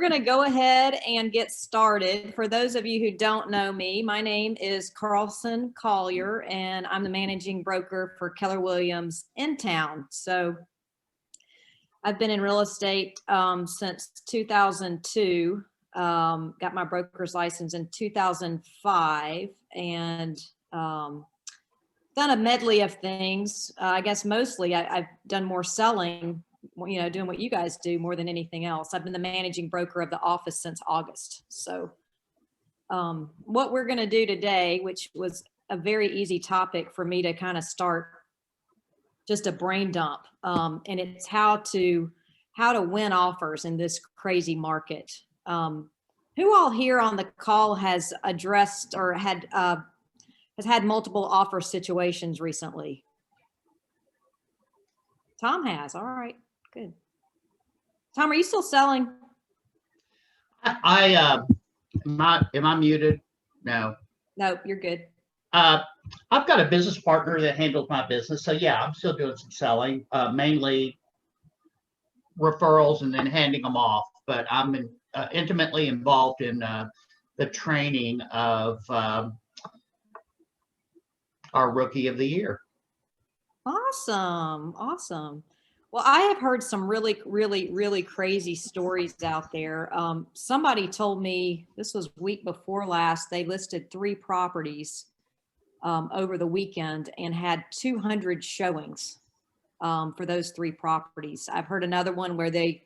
going to go ahead and get started. For those of you who don't know me, my name is Carlson Collier, and I'm the managing broker for Keller Williams in town. So I've been in real estate since 2002. Got my broker's license in 2005, and done a medley of things. I guess mostly I've done more selling, you know, doing what you guys do more than anything else. I've been the managing broker of the office since August. So what we're going to do today, which was a very easy topic for me to kind of start just a brain dump, and it's how to win offers in this crazy market. Who all here on the call has addressed or has had multiple offer situations recently? Tom has. All right, good. Tom, are you still selling? Am I muted? No. No, you're good. I've got a business partner that handles my business. So yeah, I'm still doing some selling, mainly referrals and then handing them off. But I'm intimately involved in the training of our Rookie of the Year. Awesome. Awesome. Well, I have heard some really, really, really crazy stories out there. Somebody told me, this was week before last, they listed 3 properties over the weekend and had 200 showings for those 3 properties. I've heard another one where they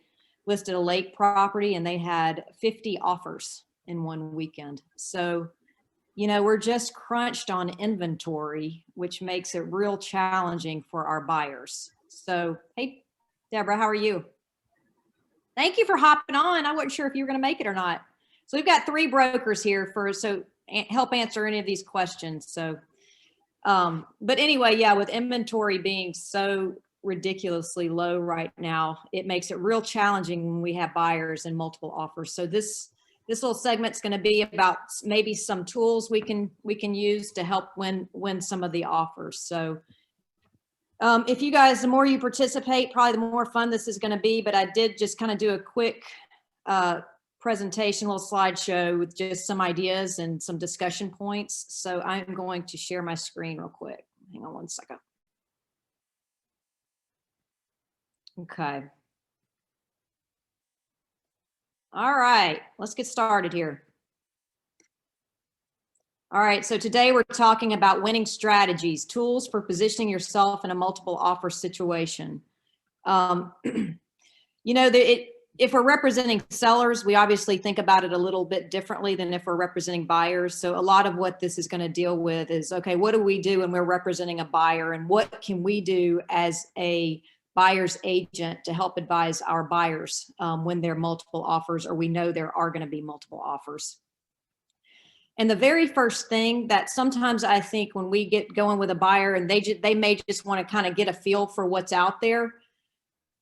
listed a lake property and they had 50 offers in one weekend. So, you know, we're just crunched on inventory, which makes it real challenging for our buyers. So, hey, Deborah, how are you? Thank you for hopping on. I wasn't sure if you were going to make it or not. So we've got 3 brokers here so help answer any of these questions. So, but anyway, yeah, with inventory being so ridiculously low right now, it makes it real challenging when we have buyers and multiple offers. So this little segment's going to be about maybe some tools we can use to help win some of the offers. So if you guys, the more you participate, probably the more fun this is going to be. But I did just kind of do a quick presentation, little slideshow with just some ideas and some discussion points. So I'm going to share my screen real quick. Hang on one second. Okay. All right, let's get started here. All right, so today we're talking about winning strategies, tools for positioning yourself in a multiple offer situation. You know, if we're representing sellers, we obviously think about it a little bit differently than if we're representing buyers. So a lot of what this is going to deal with is, okay, what do we do when we're representing a buyer, and what can we do as a buyer's agent to help advise our buyers when there are multiple offers, or we know there are going to be multiple offers. And the very first thing that sometimes I think when we get going with a buyer and they may just want to kind of get a feel for what's out there,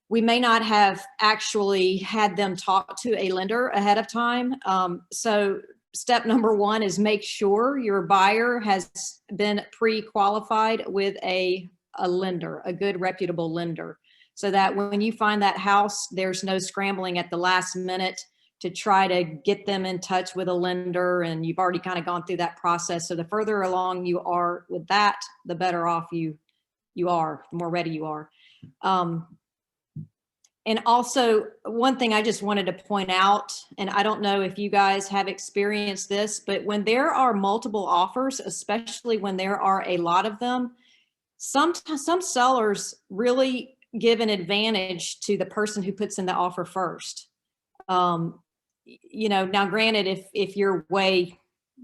we may not have actually had them talk to a lender ahead of time. So step number 1 is make sure your buyer has been pre-qualified with a lender, a good reputable lender, so that when you find that house, there's no scrambling at the last minute to try to get them in touch with a lender, and you've already kind of gone through that process. So the further along you are with that, the better off you are, the more ready you are. And also, one thing I just wanted to point out, and I don't know if you guys have experienced this, but when there are multiple offers, especially when there are a lot of them, some sellers really give an advantage to the person who puts in the offer first. You know, now granted, if you're way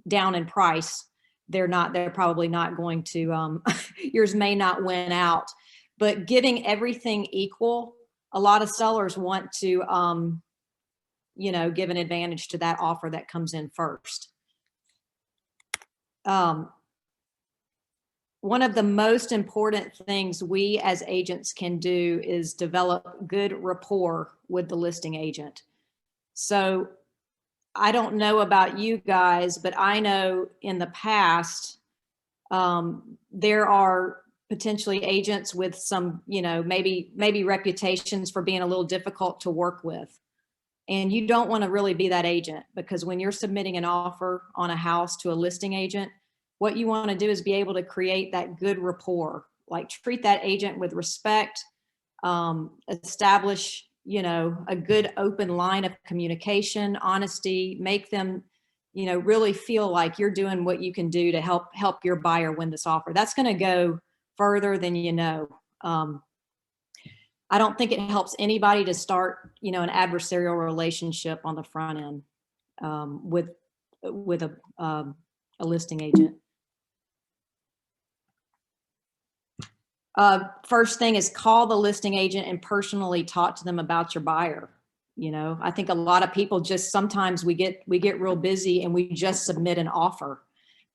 down in price, they're probably not going to, yours may not win out, but giving everything equal, a lot of sellers want to, you know, give an advantage to that offer that comes in first. One of the most important things we as agents can do is develop good rapport with the listing agent. So I don't know about you guys, but I know in the past, there are potentially agents with some, you know, maybe reputations for being a little difficult to work with. And you don't want to really be that agent, because when you're submitting an offer on a house to a listing agent, what you want to do is be able to create that good rapport, like treat that agent with respect, establish, you know, a good open line of communication, honesty, make them, you know, really feel like you're doing what you can do to help your buyer win this offer. That's going to go further than you know. I don't think it helps anybody to start, you know, an adversarial relationship on the front end with a listing agent. First thing is call the listing agent and personally talk to them about your buyer. You know, I think a lot of people just, sometimes we get real busy and we just submit an offer,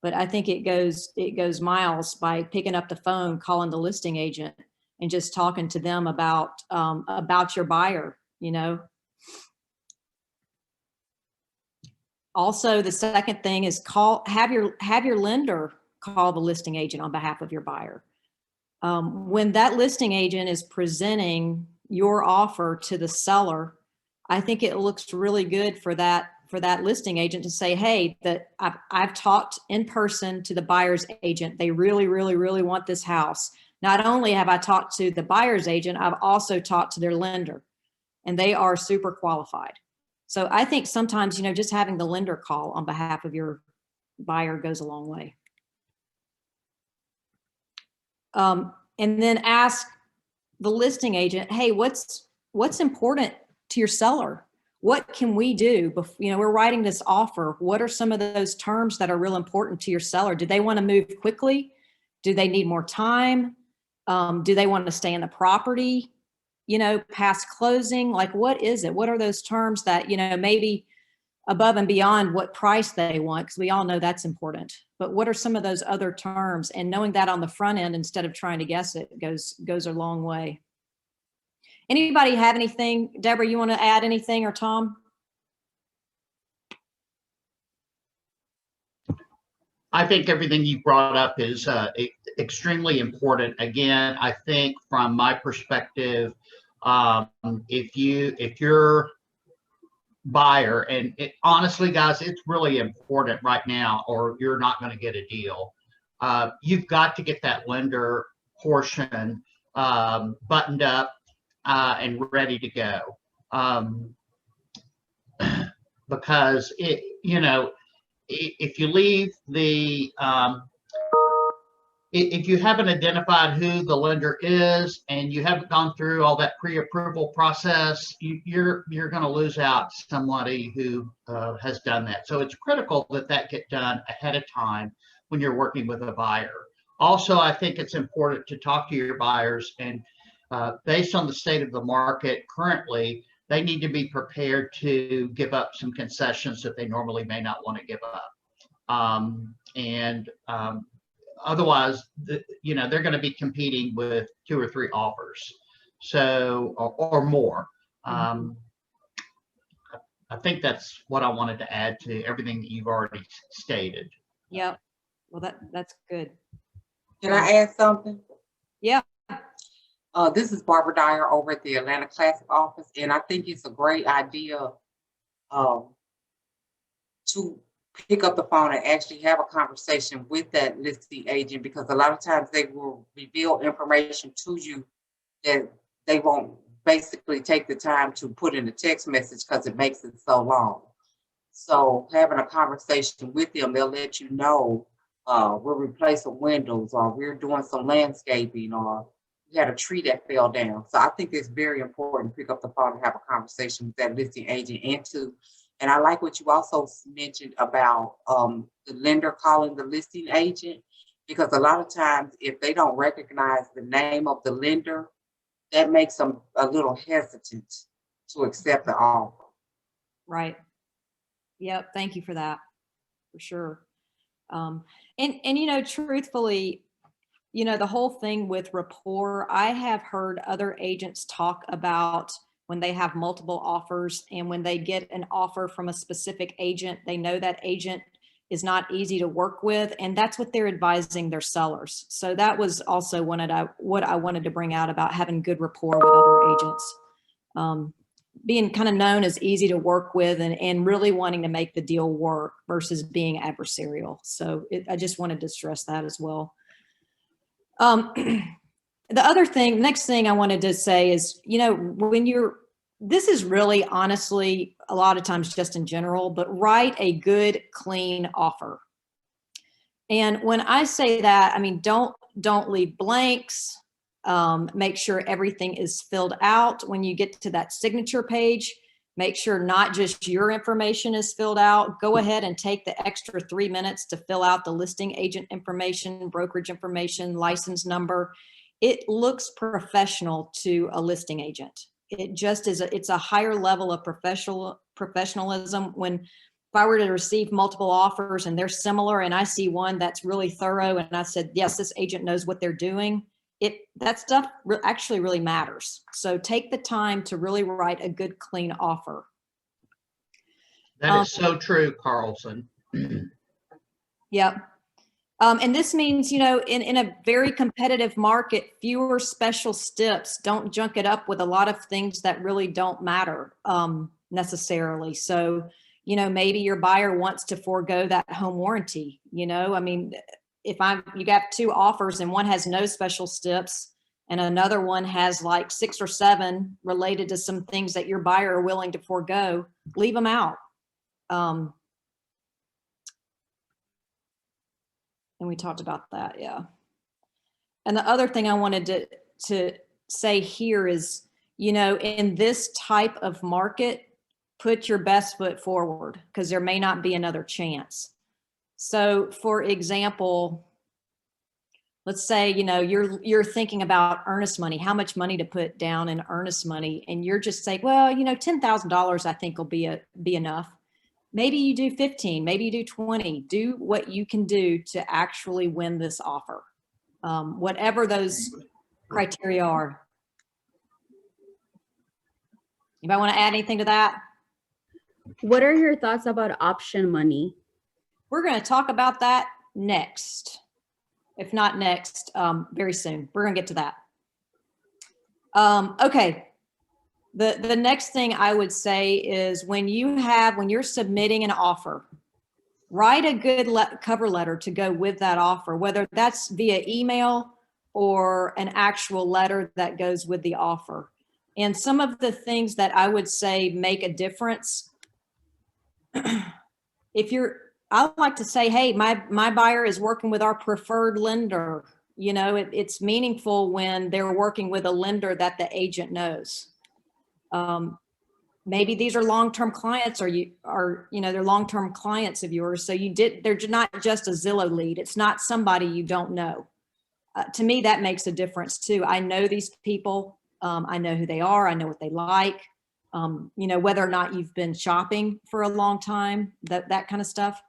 but I think it goes miles by picking up the phone, calling the listing agent, and just talking to them about your buyer, you know. Also, the second thing is have your lender call the listing agent on behalf of your buyer. When that listing agent is presenting your offer to the seller, I think it looks really good for that listing agent to say, hey, that I've talked in person to the buyer's agent. They really, really, really want this house. Not only have I talked to the buyer's agent, I've also talked to their lender, and they are super qualified. So I think sometimes, you know, just having the lender call on behalf of your buyer goes a long way. And then ask the listing agent, hey, what's important to your seller? What can we do? You know, we're writing this offer. What are some of those terms that are real important to your seller? Do they want to move quickly? Do they need more time? Do they want to stay in the property, you know, past closing? Like, what is it? What are those terms that, you know, maybe above and beyond what price they want? Because we all know that's important. But what are some of those other terms? And knowing that on the front end instead of trying to guess it goes a long way. Anybody have anything? Deborah, you want to add anything, or Tom? I think everything you brought up is extremely important. Again, I think from my perspective, if your buyer, and honestly, guys, it's really important right now, or you're not going to get a deal. You've got to get that lender portion buttoned up and ready to go, because you know, if you leave the if you haven't identified who the lender is and you haven't gone through all that pre-approval process, you're going to lose out somebody who has done that. So it's critical that get done ahead of time when you're working with a buyer. Also, I think it's important to talk to your buyers, and based on the state of the market currently, they need to be prepared to give up some concessions that they normally may not want to give up. Otherwise, you know, they're going to be competing with 2 or 3 offers, so or more. I think that's what I wanted to add to everything that you've already stated. Yep. Well, that's good. Can I add something? Yeah. This is Barbara Dyer over at the Atlanta Classic office, and I think it's a great idea to pick up the phone and actually have a conversation with that listing agent, because a lot of times they will reveal information to you that they won't basically take the time to put in a text message because it makes it so long. So having a conversation with them, they'll let you know we're replacing windows, or we're doing some landscaping, or we had a tree that fell down. So I think it's very important to pick up the phone and have a conversation with that listing agent. And I like what you also mentioned about the lender calling the listing agent, because a lot of times if they don't recognize the name of the lender, that makes them a little hesitant to accept the offer. Right. Yep. Thank you for that. For sure. And you know, truthfully, you know, the whole thing with Rapport, I have heard other agents talk about when they have multiple offers, and when they get an offer from a specific agent, they know that agent is not easy to work with, and that's what they're advising their sellers. So that was also what I wanted to bring out about having good rapport with other agents. being kind of known as easy to work with and really wanting to make the deal work versus being adversarial. So I just wanted to stress that as well. The next thing I wanted to say is, this is really honestly a lot of times just in general, but write a good, clean offer. And when I say that, I mean, don't leave blanks. Make sure everything is filled out. When you get to that signature page, make sure not just your information is filled out. Go ahead and take the extra 3 minutes to fill out the listing agent information, brokerage information, license number. It looks professional to a listing agent. It just is, it's a higher level of professionalism. If I were to receive multiple offers and they're similar and I see one that's really thorough and I said, yes, this agent knows what they're doing, that stuff actually really matters. So take the time to really write a good, clean offer. That is so true, Carlson. Yep. And this means, in a very competitive market, fewer special steps. Don't junk it up with a lot of things that really don't matter necessarily. So, maybe your buyer wants to forego that home warranty. I mean, you got 2 offers and one has no special steps and another one has like 6 or 7 related to some things that your buyer are willing to forego, leave them out. And we talked about that, yeah. And the other thing I wanted to say here is, in this type of market, put your best foot forward because there may not be another chance. So for example, let's say, you're thinking about earnest money, how much money to put down in earnest money. And you're just saying, well, $10,000 I think will be enough. Maybe you do 15, maybe you do 20, do what you can do to actually win this offer. Whatever those criteria are. Anybody want to add anything to that? What are your thoughts about option money? We're going to talk about that next. If not next, very soon. We're going to get to that. Okay. The next thing I would say is when you're submitting an offer, write a good cover letter to go with that offer, whether that's via email or an actual letter that goes with the offer. And some of the things that I would say make a difference. I like to say, hey, my buyer is working with our preferred lender. It's meaningful when they're working with a lender that the agent knows. Maybe these are long-term clients they're long-term clients of yours. So they're not just a Zillow lead. It's not somebody you don't know. To me, that makes a difference too. I know these people. I know who they are. I know what they like. Whether or not you've been shopping for a long time, that kind of stuff.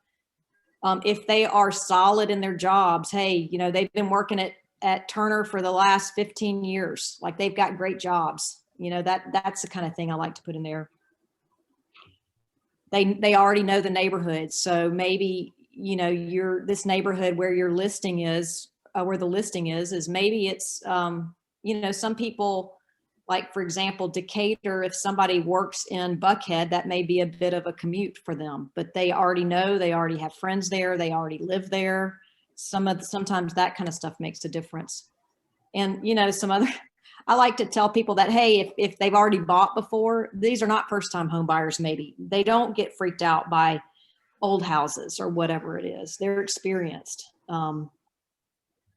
If they are solid in their jobs, hey, they've been working at Turner for the last 15 years. Like they've got great jobs. That's the kind of thing I like to put in there. They already know the neighborhood. So maybe, this neighborhood where your listing is, where the listing is maybe it's, some people, like for example, Decatur, if somebody works in Buckhead, that may be a bit of a commute for them, but they already know, they already have friends there, they already live there. Sometimes that kind of stuff makes a difference. And, I like to tell people that, hey, if they've already bought before, these are not first-time home buyers maybe. They don't get freaked out by old houses or whatever it is. They're experienced.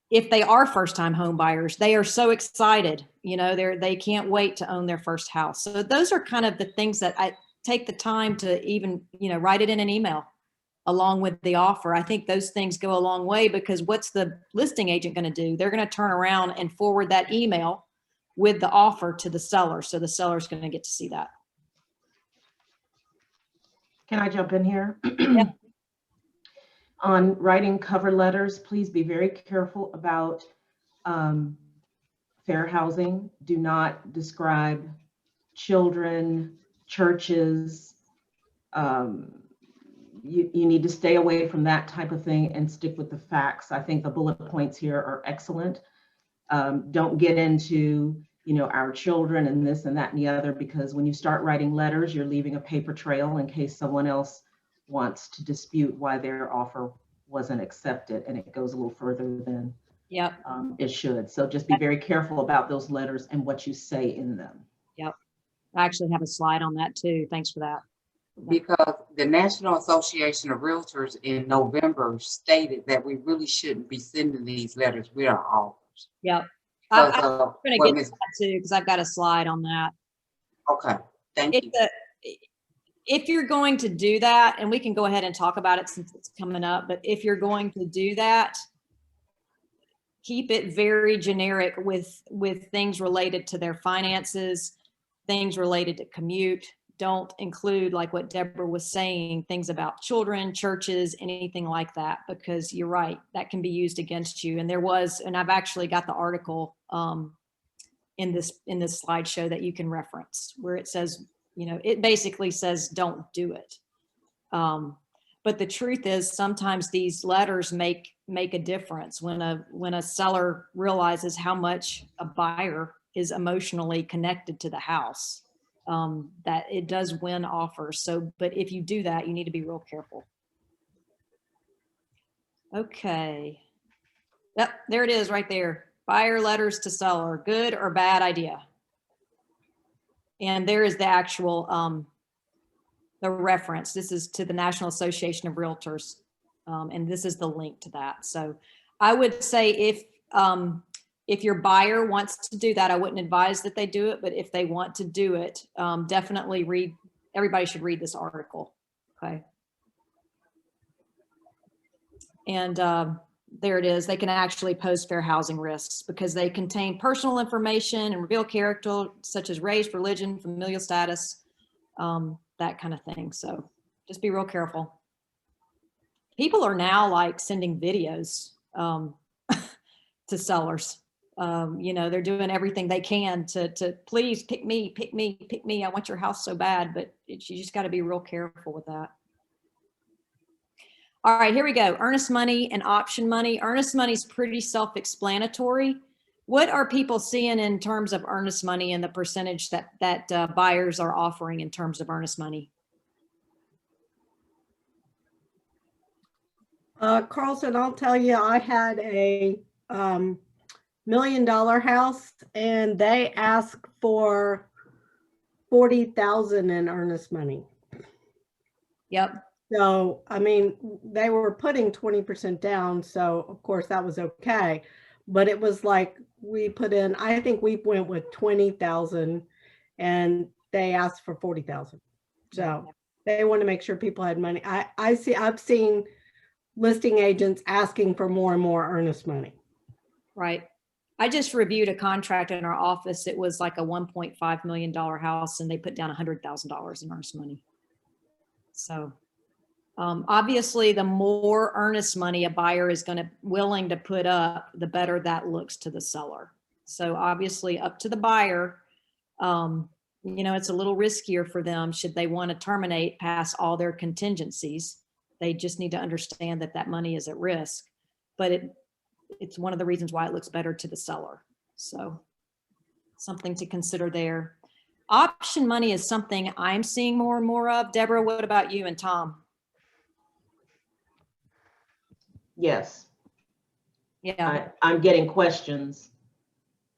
If they are first-time home buyers, they are so excited. They can't wait to own their first house. So those are kind of the things that I take the time to even, write it in an email along with the offer. I think those things go a long way because what's the listing agent going to do? They're going to turn around and forward that email with the offer to the seller. So the seller's going to get to see that. Can I jump in here? Yeah. On writing cover letters, please be very careful about fair housing. Do not describe children, churches. You need to stay away from that type of thing and stick with the facts. I think the bullet points here are excellent. Don't get into you know, our children and this and that and the other, because when you start writing letters, you're leaving a paper trail in case someone else wants to dispute why their offer wasn't accepted, and it goes a little further than Yep. it should. So just be very careful about those letters and what you say in them. Yep. I actually have a slide on that too. Thanks for that. Because the National Association of Realtors in November stated that we really shouldn't be sending these letters with our offers. Yep. Because I'm of going to what get to Ms. that too, because I've got a slide on that. Okay, thank you. If you're going to do that, and we can go ahead and talk about it since it's coming up, but if you're going to do that, keep it very generic with things related to their finances, things related to commute. Don't include, like what Deborah was saying, things about children, churches, anything like that, because you're right, that can be used against you. And there was, and I've actually got the article in this slideshow that you can reference, where it says, you know, it basically says don't do it. But the truth is, sometimes these letters make a difference when a seller realizes how much a buyer is emotionally connected to the house, that it does win offers. So, but if you do that, you need to be real careful. Okay. Yep, there it is right there. Buyer letters to seller, good or bad idea. And there is the actual, the reference. This is to the National Association of Realtors. And this is the link to that. So I would say if your buyer wants to do that, I wouldn't advise that they do it, but if they want to do it, definitely everybody should read this article. Okay. And there it is. They can actually pose fair housing risks because they contain personal information and reveal character such as race, religion, familial status, that kind of thing. So just be real careful. People are now like sending videos to sellers. You know, they're doing everything they can to please pick me, pick me, pick me. I want your house so bad, but you just got to be real careful with that. All right, here we go. Earnest money and option money. Earnest money is pretty self-explanatory. What are people seeing in terms of earnest money and the percentage that buyers are offering in terms of earnest money? Carlson, I'll tell you, I had a $1 million house and they asked for 40,000 in earnest money. Yep. So, I mean, they were putting 20% down. So of course that was okay. But it was like we put in, I think we went with 20,000 and they asked for 40,000. So they want to make sure people had money. I've seen listing agents asking for more and more earnest money. Right. I just reviewed a contract in our office. It was like a $1.5 million house and they put down $100,000 in earnest money. So obviously the more earnest money a buyer is willing to put up, the better that looks to the seller. So obviously up to the buyer, you know, it's a little riskier for them should they want to terminate past all their contingencies. They just need to understand that that money is at risk, but it's one of the reasons why it looks better to the seller. So something to consider there. Option money is something I'm seeing more and more of. Deborah, what about you and Tom? Yes, Yeah. I'm getting questions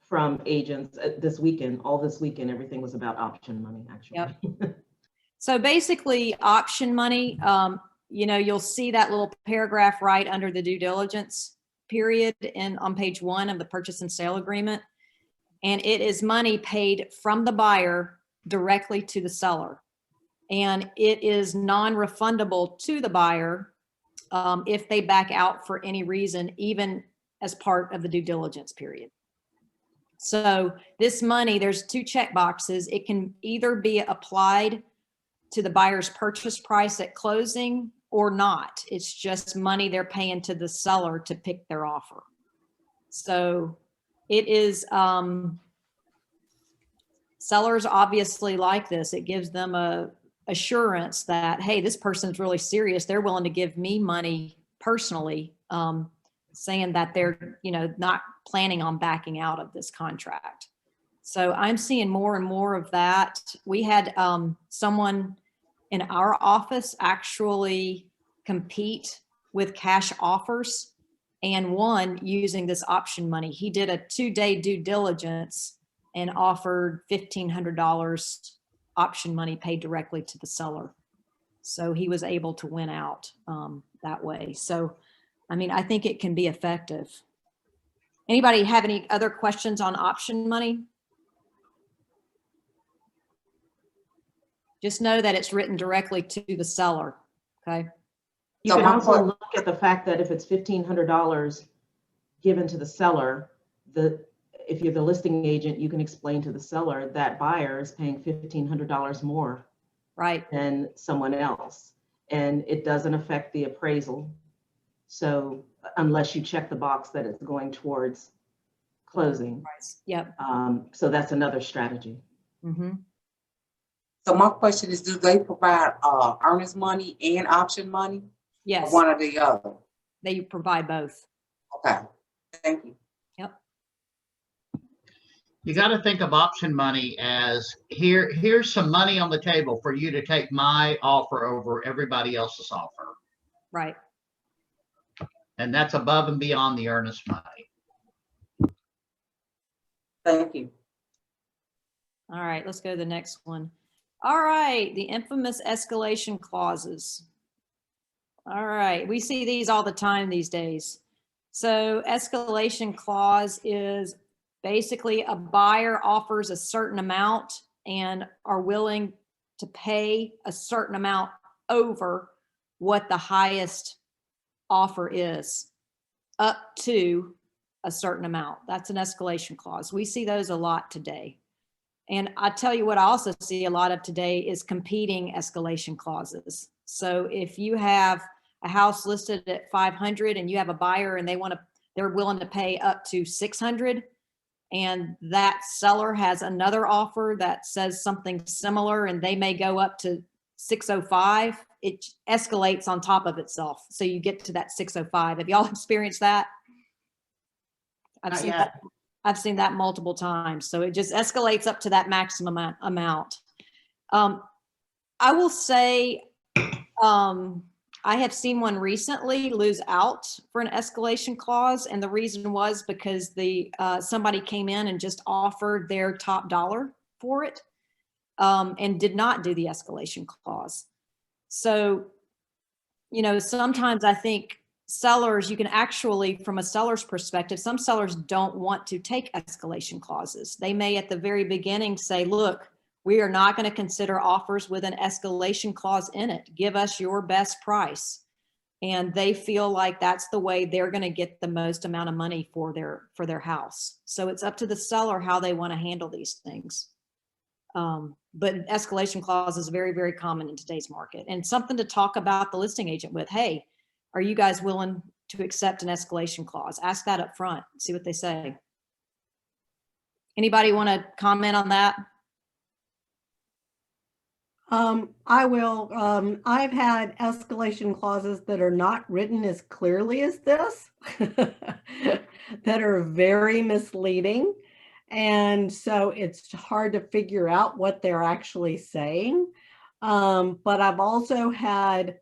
from agents this weekend. All this weekend, everything was about option money, actually. Yep. So basically option money, you know, you'll see that little paragraph right under the due diligence period on page 1 of the purchase and sale agreement. And it is money paid from the buyer directly to the seller. And it is non-refundable to the buyer if they back out for any reason, even as part of the due diligence period. So this money, there's 2 check boxes. It can either be applied to the buyer's purchase price at closing or not. It's just money they're paying to the seller to pick their offer. So it is, sellers obviously like this. It gives them a assurance that, hey, this person's really serious. They're willing to give me money personally, saying that they're, you know, not planning on backing out of this contract. So I'm seeing more and more of that. We had someone in our office actually compete with cash offers and won using this option money. He did a 2-day due diligence and offered $1,500 option money paid directly to the seller. So he was able to win out that way. So, I mean, I think it can be effective. Anybody have any other questions on option money? Just know that it's written directly to the seller, okay? You can also look at the fact that if it's $1,500 given to the seller, if you're the listing agent, you can explain to the seller that buyer is paying $1,500 more Right. than someone else. And it doesn't affect the appraisal. So unless you check the box that it's going towards closing. Yep. So that's another strategy. Mm-hmm. So my question is, do they provide earnest money and option money? Yes. Or one or the other? They provide both. Okay, thank you. Yep. You got to think of option money as here's some money on the table for you to take my offer over everybody else's offer. Right. And that's above and beyond the earnest money. Thank you. All right, let's go to the next one. All right, the infamous escalation clauses. All right, we see these all the time these days. So escalation clause is basically a buyer offers a certain amount and are willing to pay a certain amount over what the highest offer is, up to a certain amount. That's an escalation clause. We see those a lot today. And I tell you what I also see a lot of today is competing escalation clauses. So if you have a house listed at 500 and you have a buyer and they're willing to pay up to 600, and that seller has another offer that says something similar and they may go up to 605, it escalates on top of itself. So you get to that 605. Have y'all experienced that? I've seen that multiple times. So it just escalates up to that maximum amount. I will say, I have seen one recently lose out for an escalation clause. And the reason was because somebody came in and just offered their top dollar for it and did not do the escalation clause. So, sometimes I think sellers, you can actually, from a seller's perspective, some sellers don't want to take escalation clauses. They may at the very beginning say, look, we are not going to consider offers with an escalation clause in it. Give us your best price. And they feel like that's the way they're going to get the most amount of money for their house. So it's up to the seller how they want to handle these things. But escalation clause is very, very common in today's market, and something to talk about the listing agent with. Hey, are you guys willing to accept an escalation clause? Ask that up front, see what they say. Anybody want to comment on that? I will. I've had escalation clauses that are not written as clearly as this, that are very misleading. And so it's hard to figure out what they're actually saying. But I've also had,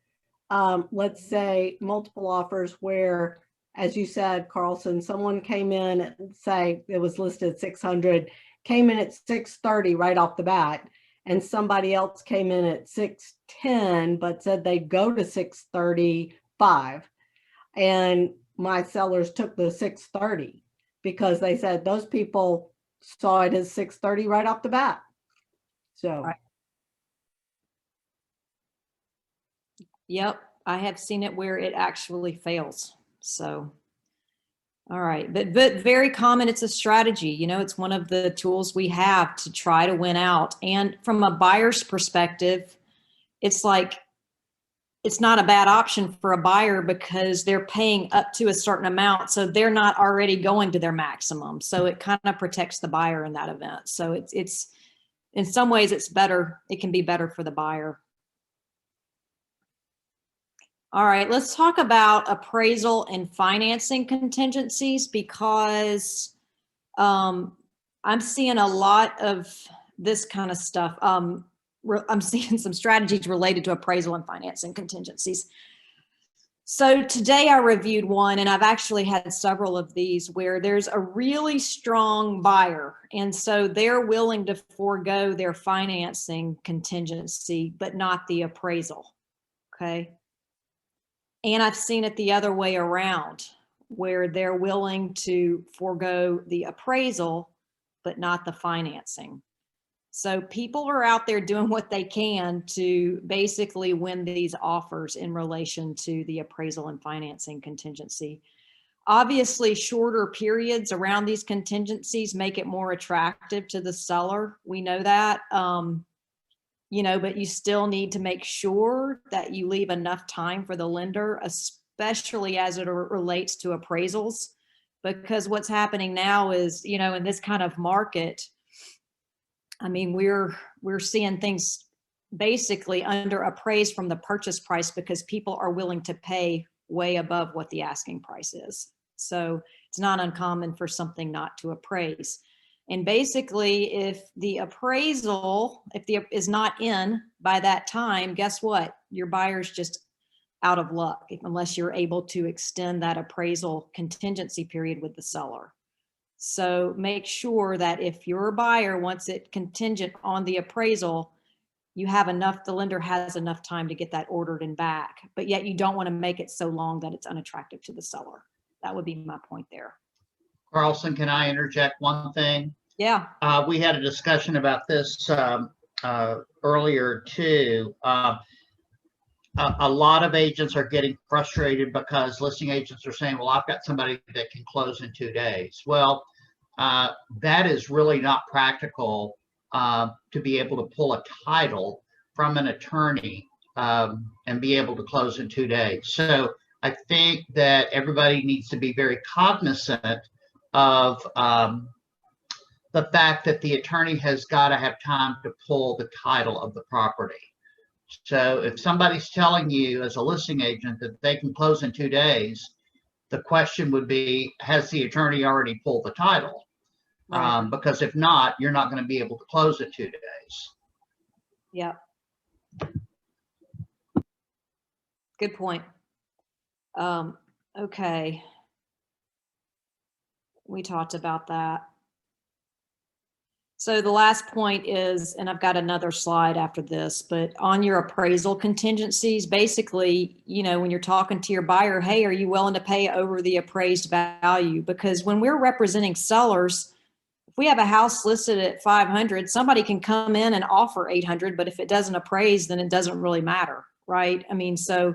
let's say, multiple offers where, as you said, Carlson, someone came in and say it was listed at 600, came in at 630 right off the bat. And somebody else came in at 610, but said they'd go to 635. And my sellers took the 630 because they said those people saw it as 630 right off the bat. So. Right. Yep, I have seen it where it actually fails. So, all right, but very common. It's a strategy. It's one of the tools we have to try to win out. And from a buyer's perspective, it's like, it's not a bad option for a buyer because they're paying up to a certain amount. So they're not already going to their maximum. So it kind of protects the buyer in that event. So it's in some ways it's better. It can be better for the buyer. All right, let's talk about appraisal and financing contingencies, because I'm seeing a lot of this kind of stuff. I'm seeing some strategies related to appraisal and financing contingencies. So today I reviewed one, and I've actually had several of these where there's a really strong buyer. And so they're willing to forego their financing contingency, but not the appraisal. Okay. And I've seen it the other way around, where they're willing to forego the appraisal, but not the financing. So people are out there doing what they can to basically win these offers in relation to the appraisal and financing contingency. Obviously, shorter periods around these contingencies make it more attractive to the seller. We know that, you know, but you still need to make sure that you leave enough time for the lender, especially as it relates to appraisals, because what's happening now is, you know, in this kind of market, I mean, we're seeing things basically under appraised from the purchase price because people are willing to pay way above what the asking price is. So it's not uncommon for something not to appraise. And basically, if the appraisal, is not in by that time, guess what? Your buyer's just out of luck unless you're able to extend that appraisal contingency period with the seller. So make sure that if your buyer wants it contingent on the appraisal, you have enough, the lender has enough time to get that ordered and back, but yet you don't want to make it so long that it's unattractive to the seller. That would be my point there. Carlson, can I interject one thing? Yeah. We had a discussion about this earlier too. A lot of agents are getting frustrated because listing agents are saying, well, I've got somebody that can close in 2 days. Well, that is really not practical to be able to pull a title from an attorney and be able to close in 2 days. So I think that everybody needs to be very cognizant of the fact that the attorney has got to have time to pull the title of the property. So if somebody's telling you as a listing agent that they can close in 2 days, the question would be, has the attorney already pulled the title? Right. Because if not, you're not going to be able to close in 2 days. Yeah. Good point. Okay. We talked about that. So the last point is, and I've got another slide after this, but on your appraisal contingencies, basically, you know, when you're talking to your buyer, hey, are you willing to pay over the appraised value? Because when we're representing sellers, if we have a house listed at 500, somebody can come in and offer 800, but if it doesn't appraise, then it doesn't really matter, right? I mean, so,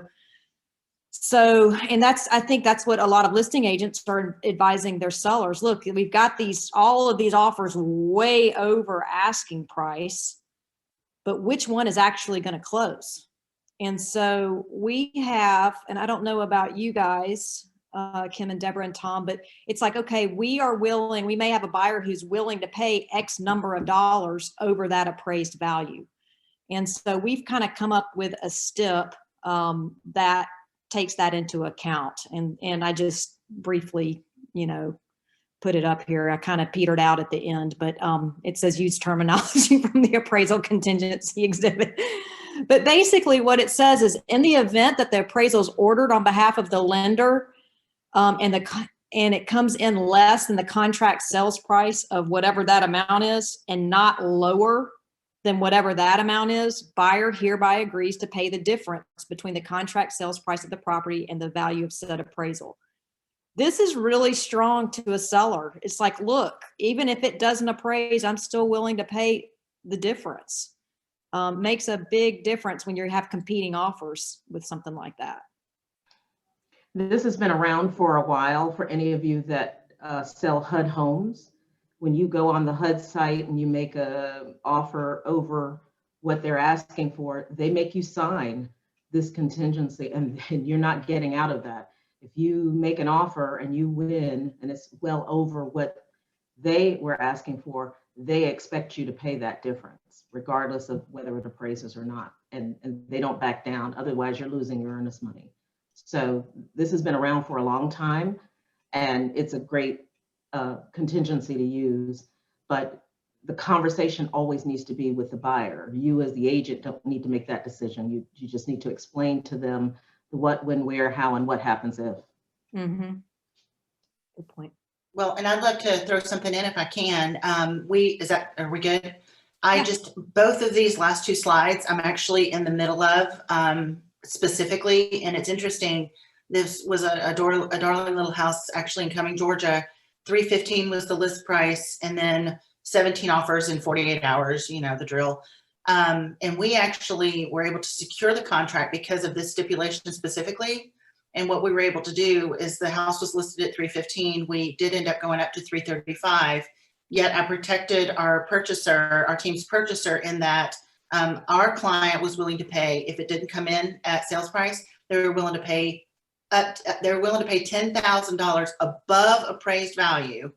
and I think that's what a lot of listing agents are advising their sellers. Look, we've got all of these offers way over asking price, but which one is actually going to close? And so we have, and I don't know about you guys, Kim and Deborah and Tom, but it's like, okay, we may have a buyer who's willing to pay X number of dollars over that appraised value. And so we've kind of come up with a step that takes that into account. And I just briefly, you know, put it up here. I kind of petered out at the end, but it says use terminology from the appraisal contingency exhibit. But basically what it says is, in the event that the appraisal is ordered on behalf of the lender and it comes in less than the contract sales price of whatever that amount is and not lower than whatever that amount is, buyer hereby agrees to pay the difference between the contract sales price of the property and the value of said appraisal. This is really strong to a seller. It's like, look, even if it doesn't appraise, I'm still willing to pay the difference. Makes a big difference when you have competing offers with something like that. This has been around for a while for any of you that sell HUD homes. When you go on the HUD site and you make a offer over what they're asking for, they make you sign this contingency, and you're not getting out of that. If you make an offer and you win and it's well over what they were asking for, they expect you to pay that difference, regardless of whether it appraises or not. And they don't back down. Otherwise, you're losing your earnest money. So this has been around for a long time, and it's a great contingency to use. but the conversation always needs to be with the buyer. You as the agent don't need to make that decision. You just need to explain to them the what, when, where, how, and what happens if. Mm-hmm. Good point. Well, and I'd love to throw something in if I can. Are we good? Yeah. Both of these last two slides, I'm actually in the middle of specifically, and it's interesting. This was a darling little house actually in Cumming, Georgia. $315 was the list price, and then 17 offers in 48 hours, you know, the drill. And we actually were able to secure the contract because of this stipulation specifically. And what we were able to do is the house was listed at $315. We did end up going up to $335. Yet I protected our purchaser, our team's purchaser, in that our client was willing to pay, if it didn't come in at sales price, they were willing to pay $10,000 above appraised value,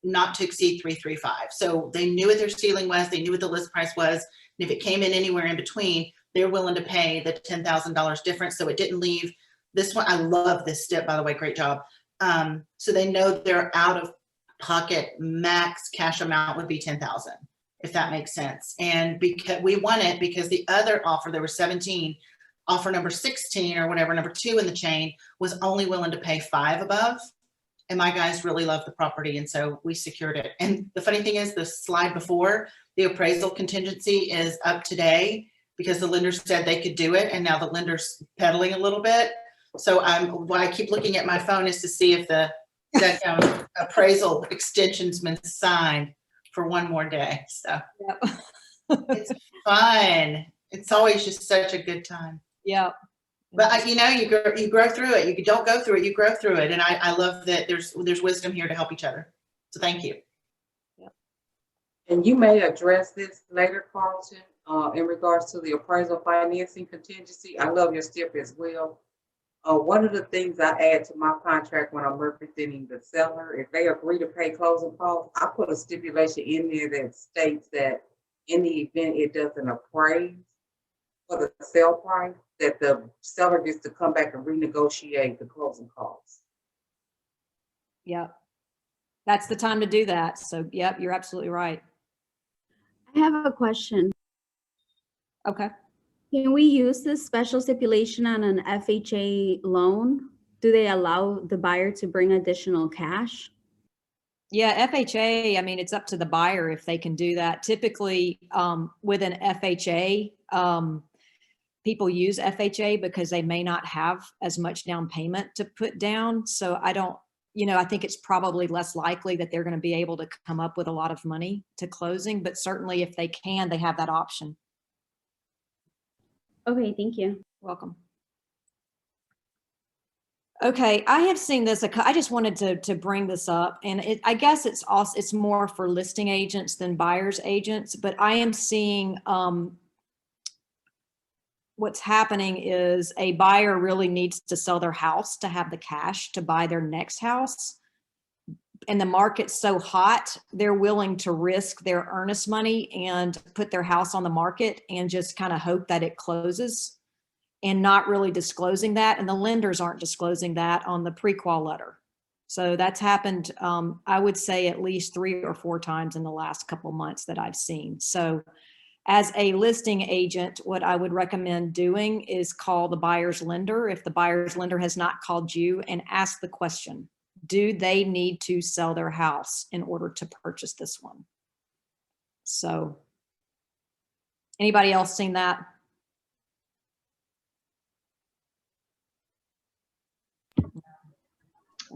not to exceed $335. So they knew what their ceiling was, they knew what the list price was, and if it came in anywhere in between, they're willing to pay the $10,000 difference. So it didn't leave this one. I love this step, by the way, great job. So they know their out of pocket max cash amount would be $10,000, if that makes sense. And because we won it, because the other offer, there were 17, offer number 16 or whatever, number 2 in the chain, was only willing to pay 5 above. And my guys really loved the property, and so we secured it. And the funny thing is, the slide before, the appraisal contingency is up today because the lender said they could do it, and now the lender's pedaling a little bit. So why I keep looking at my phone is to see if the appraisal extension's been signed for one more day. So Yep. it's fun. It's always just such a good time. Yep. But you know, you grow through it. You don't go through it, you grow through it. And I love that there's wisdom here to help each other. So thank you. Yep. And you may address this later, Carlton, in regards to the appraisal financing contingency. I love your step as well. One of the things I add to my contract when I'm representing the seller, if they agree to pay closing costs, I put a stipulation in there that states that in the event it doesn't appraise for the sale price, that the seller gets to come back and renegotiate the closing costs. Yep. That's the time to do that. So, yep, you're absolutely right. I have a question. Okay. Can we use this special stipulation on an FHA loan? Do they allow the buyer to bring additional cash? Yeah, FHA, I mean, it's up to the buyer if they can do that. Typically, with an FHA, people use FHA because they may not have as much down payment to put down. So I think it's probably less likely that they're going to be able to come up with a lot of money to closing, but certainly if they can, they have that option. Okay, thank you. Welcome. Okay, I have seen this. I just wanted to bring this up, and I guess it's more for listing agents than buyers agents. But I am seeing what's happening is a buyer really needs to sell their house to have the cash to buy their next house, and the market's so hot, they're willing to risk their earnest money and put their house on the market and just kind of hope that it closes, and not really disclosing that. And the lenders aren't disclosing that on the pre-qual letter. So that's happened, I would say at least 3 or 4 times in the last couple of months that I've seen. So as a listing agent, what I would recommend doing is call the buyer's lender. If the buyer's lender has not called you, and ask the question, do they need to sell their house in order to purchase this one? So anybody else seen that?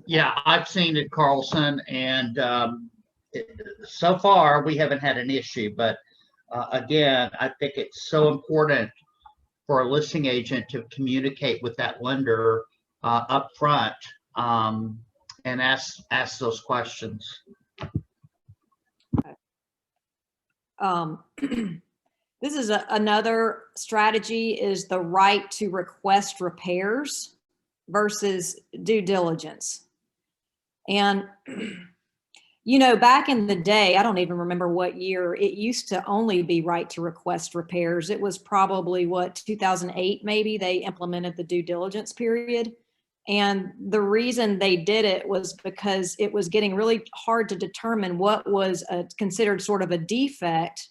Yeah, I've seen it, Carlson, and so far we haven't had an issue. But again, I think it's so important for a listing agent to communicate with that lender up front and ask those questions. This is another strategy, is the right to request repairs versus due diligence. And, back in the day, I don't even remember what year, it used to only be right to request repairs. It was probably 2008, maybe they implemented the due diligence period. And the reason they did it was because it was getting really hard to determine what was considered sort of a defect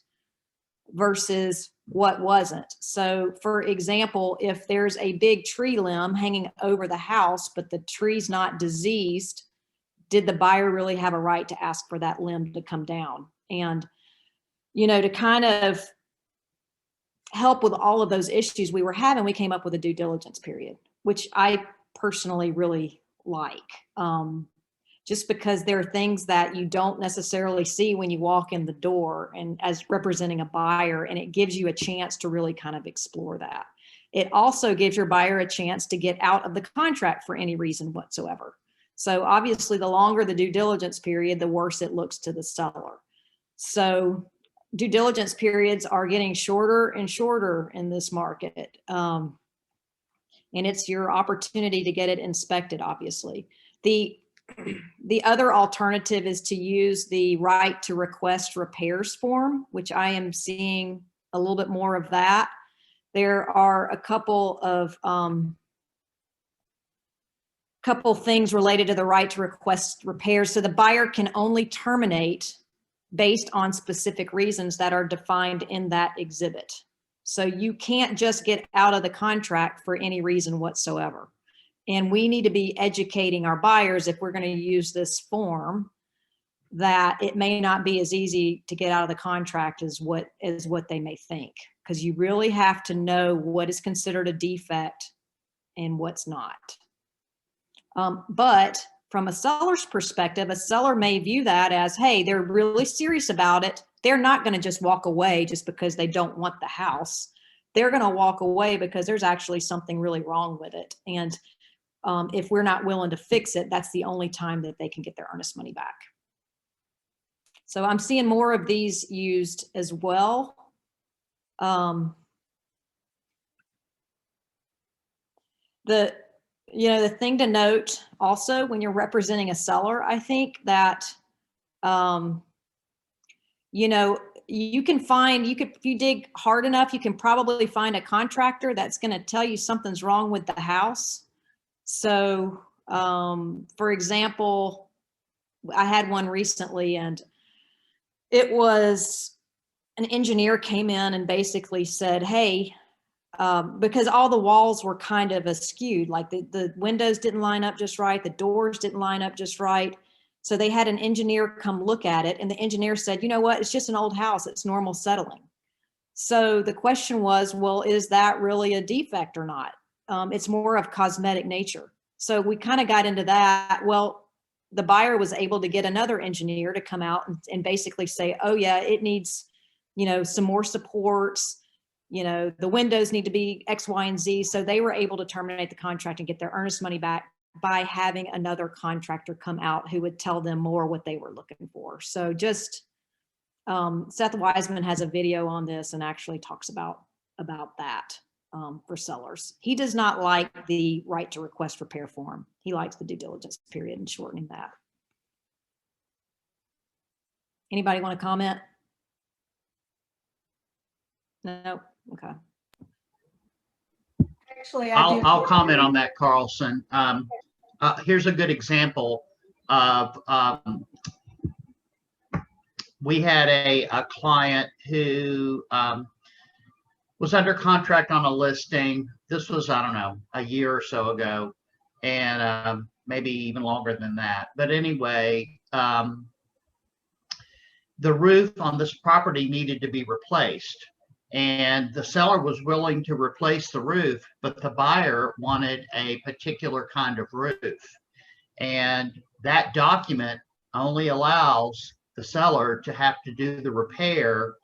versus what wasn't. So for example, if there's a big tree limb hanging over the house, but the tree's not diseased, did the buyer really have a right to ask for that limb to come down? And, you know, to kind of help with all of those issues we were having, we came up with a due diligence period, which I personally really like. Just because there are things that you don't necessarily see when you walk in the door and as representing a buyer, and it gives you a chance to really kind of explore that. It also gives your buyer a chance to get out of the contract for any reason whatsoever. So obviously the longer the due diligence period, the worse it looks to the seller. So due diligence periods are getting shorter and shorter in this market. And it's your opportunity to get it inspected, obviously. The other alternative is to use the right to request repairs form, which I am seeing a little bit more of that. There are a couple of things related to the right to request repairs. So the buyer can only terminate based on specific reasons that are defined in that exhibit. So you can't just get out of the contract for any reason whatsoever. And we need to be educating our buyers, if we're going to use this form, that it may not be as easy to get out of the contract as what they may think, because you really have to know what is considered a defect and what's not. But from a seller's perspective, a seller may view that as, hey, they're really serious about it. They're not going to just walk away just because they don't want the house. They're going to walk away because there's actually something really wrong with it. And if we're not willing to fix it, that's the only time that they can get their earnest money back. So I'm seeing more of these used as well. The thing to note also when you're representing a seller, I think that, you can find, if you dig hard enough, you can probably find a contractor that's going to tell you something's wrong with the house. So, for example, I had one recently, and it was an engineer came in and basically said, hey, because all the walls were kind of askew, like the windows didn't line up just right, the doors didn't line up just right. So they had an engineer come look at it, and the engineer said, you know what, it's just an old house, it's normal settling. So the question was, well, is that really a defect or not? It's more of cosmetic nature. So we kind of got into that. Well, the buyer was able to get another engineer to come out and basically say, oh yeah, it needs, some more supports, the windows need to be X, Y, and Z. So they were able to terminate the contract and get their earnest money back by having another contractor come out who would tell them more what they were looking for. So just, Seth Wiseman has a video on this and actually talks about that. For sellers. He does not like the right to request repair form. He likes the due diligence period and shortening that. Anybody want to comment? No? Okay. Actually, I'll comment on that, Carlson. Here's a good example of, we had a client who was under contract on a listing. This was, I don't know, a year or so ago, and maybe even longer than that. But anyway, the roof on this property needed to be replaced, and the seller was willing to replace the roof, but the buyer wanted a particular kind of roof. And that document only allows the seller to have to do the repair,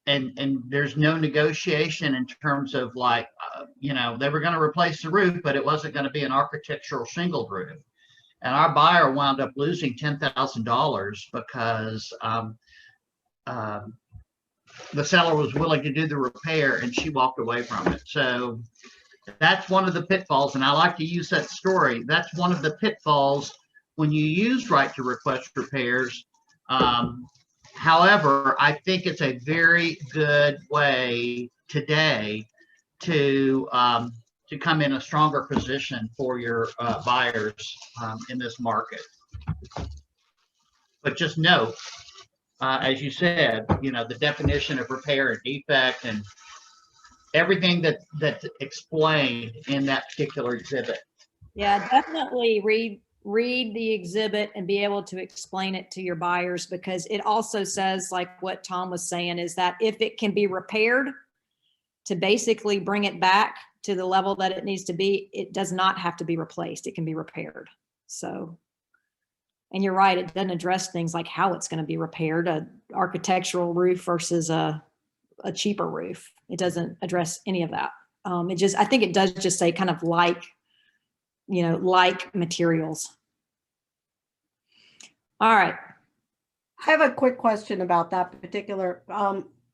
and there's no negotiation in terms of like, they were going to replace the roof, but it wasn't going to be an architectural shingled roof. And our buyer wound up losing $10,000 because the seller was willing to do the repair and she walked away from it. So that's one of the pitfalls. And I like to use that story. That's one of the pitfalls when you use right to request repairs. However, I think it's a very good way today to to come in a stronger position for your buyers in this market. But just note, as you said, you know, the definition of repair and defect and everything that's explained in that particular exhibit. Yeah, definitely read the exhibit and be able to explain it to your buyers, because it also says, like what Tom was saying, is that if it can be repaired to basically bring it back to the level that it needs to be, it does not have to be replaced. It can be repaired. So, and you're right, it doesn't address things like how it's going to be repaired, a architectural roof versus a cheaper roof. It doesn't address any of that. I think it does just say kind of like, you know, like materials. All right. I have a quick question about that particular,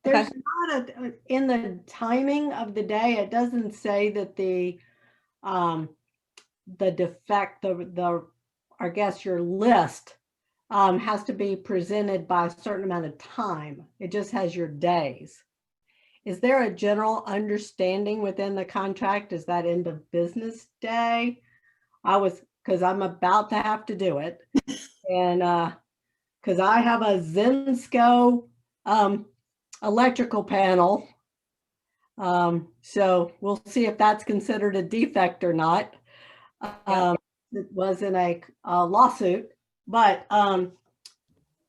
there's Okay. not in the timing of the day, it doesn't say that the defect, I guess your list has to be presented by a certain amount of time. It just has your days. Is there a general understanding within the contract? Is that end of business day? Because I'm about to have to do it. And because I have a Zensco electrical panel. So we'll see if that's considered a defect or not. It wasn't a lawsuit, but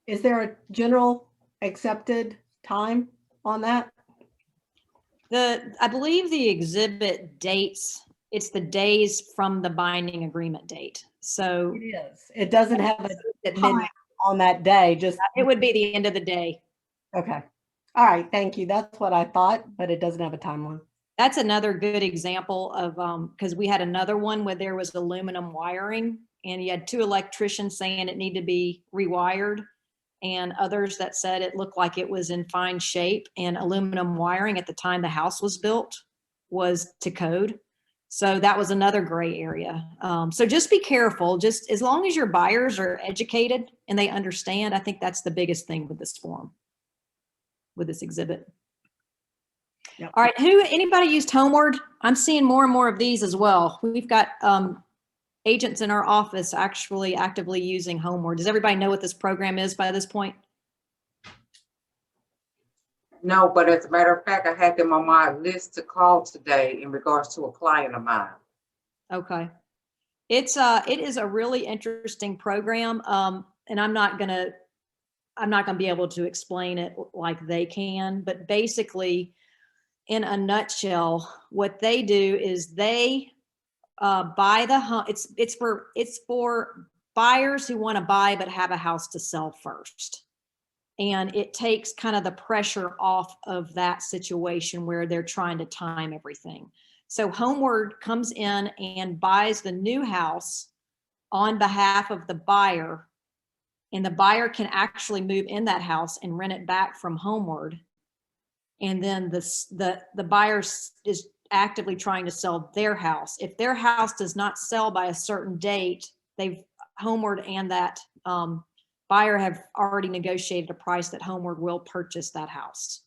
is there a general accepted time on that? I believe the exhibit dates, it's the days from the binding agreement date. So It is. It doesn't have a at time midnight. on that day, just, It would be the end of the day. okay. All right, thank you. That's what I thought, but it doesn't have a timeline. That's another good example of, because we had another one where there was aluminum wiring and you had 2 electricians saying it needed to be rewired and others that said it looked like it was in fine shape, and aluminum wiring at the time the house was built was to code. So that was another gray area. So just be careful. Just as long as your buyers are educated and they understand, I think that's the biggest thing with this form, with this exhibit. Yep. All right, anybody used Homeward? I'm seeing more and more of these as well. We've got agents in our office actually actively using Homeward. Does everybody know what this program is by this point? No, but as a matter of fact, I had them on my list to call today in regards to a client of mine. Okay. It is a really interesting program. And I'm not gonna be able to explain it like they can, but basically in a nutshell, what they do is they buy the home. It's for buyers who want to buy but have a house to sell first. And it takes kind of the pressure off of that situation where they're trying to time everything. So Homeward comes in and buys the new house on behalf of the buyer, and the buyer can actually move in that house and rent it back from Homeward. And then the buyer is actively trying to sell their house. If their house does not sell by a certain date, Homeward and that buyer have already negotiated a price that Homeward will purchase that house.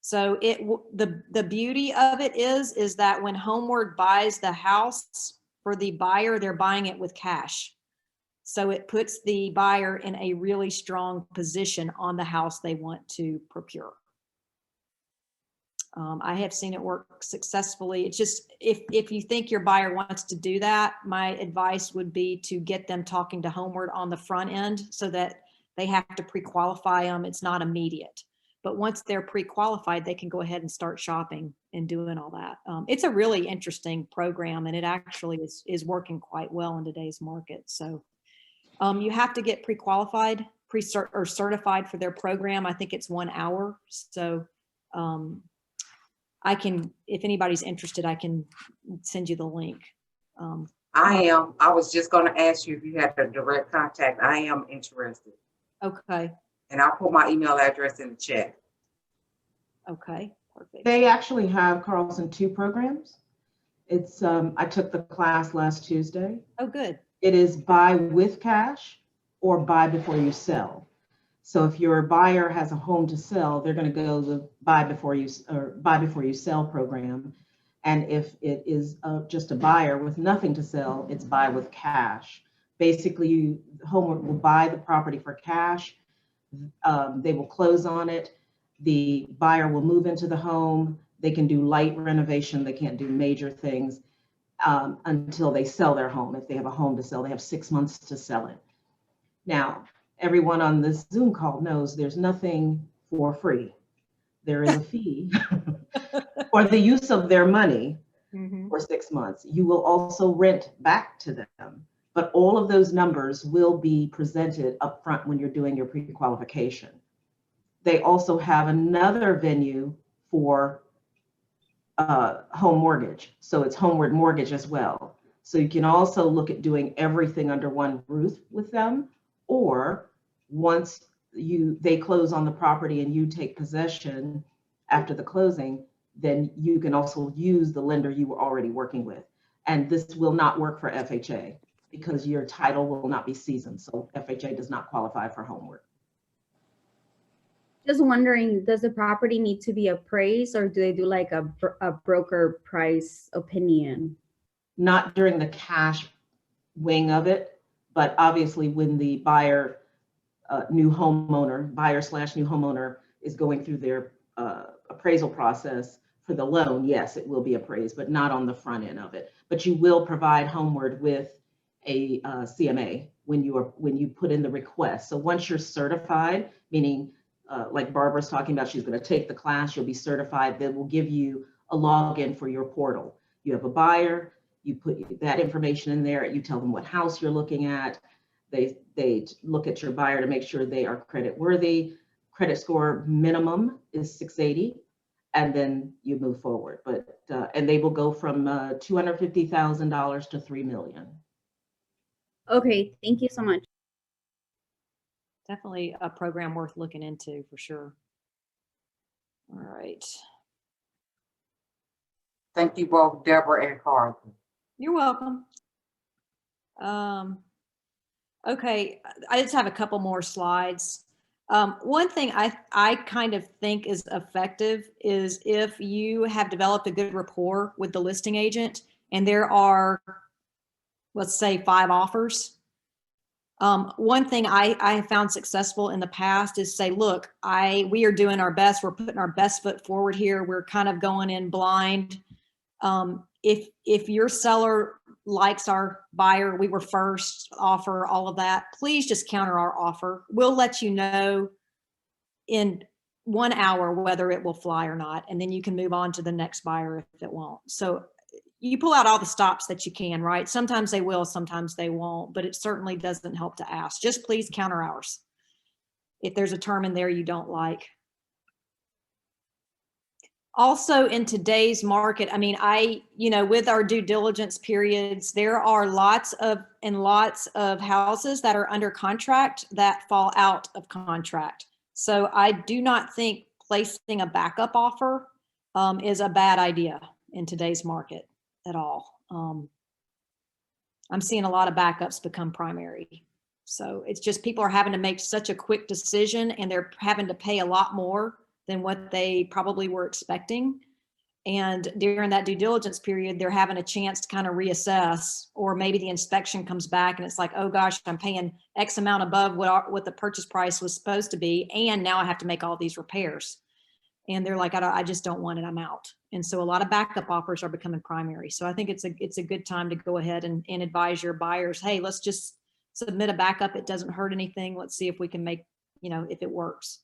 So the beauty of it is that when Homeward buys the house for the buyer, they're buying it with cash. So it puts the buyer in a really strong position on the house they want to procure. I have seen it work successfully. It's just, if you think your buyer wants to do that, my advice would be to get them talking to Homeward on the front end so that they have to pre-qualify them. It's not immediate. But once they're pre-qualified, they can go ahead and start shopping and doing all that. It's a really interesting program, and it actually is working quite well in today's market. So you have to get pre-qualified, or certified for their program. I think it's 1 hour. So I can, if anybody's interested, I can send you the link. I was just going to ask you if you had a direct contact. I am interested. Okay. And I'll put my email address in the chat. Okay, perfect. They actually have, Carlson, 2 programs. It's, I took the class last Tuesday. Oh, good. It is buy with cash or buy before you sell. So if your buyer has a home to sell, they're going to go the buy before you sell program. And if it is just a buyer with nothing to sell, it's buy with cash. Basically, Homeward will buy the property for cash. They will close on it. The buyer will move into the home. They can do light renovation. They can't do major things until they sell their home. If they have a home to sell, they have 6 months to sell it. Now, everyone on this Zoom call knows there's nothing for free. There is a fee for the use of their money for 6 months. You will also rent back to them, but all of those numbers will be presented up front when you're doing your pre-qualification. They also have another venue for home mortgage. So it's Homeward Mortgage as well. So you can also look at doing everything under one roof with them, or once they close on the property and you take possession after the closing, then you can also use the lender you were already working with. And this will not work for FHA because your title will not be seasoned. So FHA does not qualify for Homeward. Just wondering, does the property need to be appraised, or do they do like a broker price opinion? Not during the cash wing of it, but obviously when the buyer, new homeowner, buyer/new homeowner is going through their appraisal process for the loan, yes, it will be appraised, but not on the front end of it. But you will provide Homeward with a CMA when you put in the request. So once you're certified, meaning like Barbara's talking about, she's going to take the class, you'll be certified, they will give you a login for your portal. You have a buyer, you put that information in there, you tell them what house you're looking at. They look at your buyer to make sure they are credit worthy. Credit score minimum is 680, and then you move forward. But and they will go from $250,000 to $3 million. Okay, thank you so much. Definitely a program worth looking into for sure. All right. Thank you both, Deborah and Carlson. You're welcome. Okay, I just have a couple more slides. One thing I kind of think is effective is if you have developed a good rapport with the listing agent and there are, let's say, 5 offers. One thing I have found successful in the past is say, look, we are doing our best. We're putting our best foot forward here. We're kind of going in blind. If your seller likes our buyer, we were first offer, all of that, please just counter our offer. We'll let you know in 1 hour whether it will fly or not, and then you can move on to the next buyer if it won't. So you pull out all the stops that you can, right? Sometimes they will, sometimes they won't, but it certainly doesn't help to ask. Just please counter ours if there's a term in there you don't like. Also in today's market, I mean, with our due diligence periods, there are lots of houses that are under contract that fall out of contract. So I do not think placing a backup offer is a bad idea in today's market at all. I'm seeing a lot of backups become primary. So it's just people are having to make such a quick decision and they're having to pay a lot more than what they probably were expecting. And during that due diligence period, they're having a chance to kind of reassess, or maybe the inspection comes back and it's like, oh gosh, I'm paying X amount above what the purchase price was supposed to be. And now I have to make all these repairs. And they're like, I just don't want it, I'm out. And so a lot of backup offers are becoming primary. So I think it's a good time to go ahead and advise your buyers, hey, let's just submit a backup. It doesn't hurt anything. Let's see if we can make, if it works.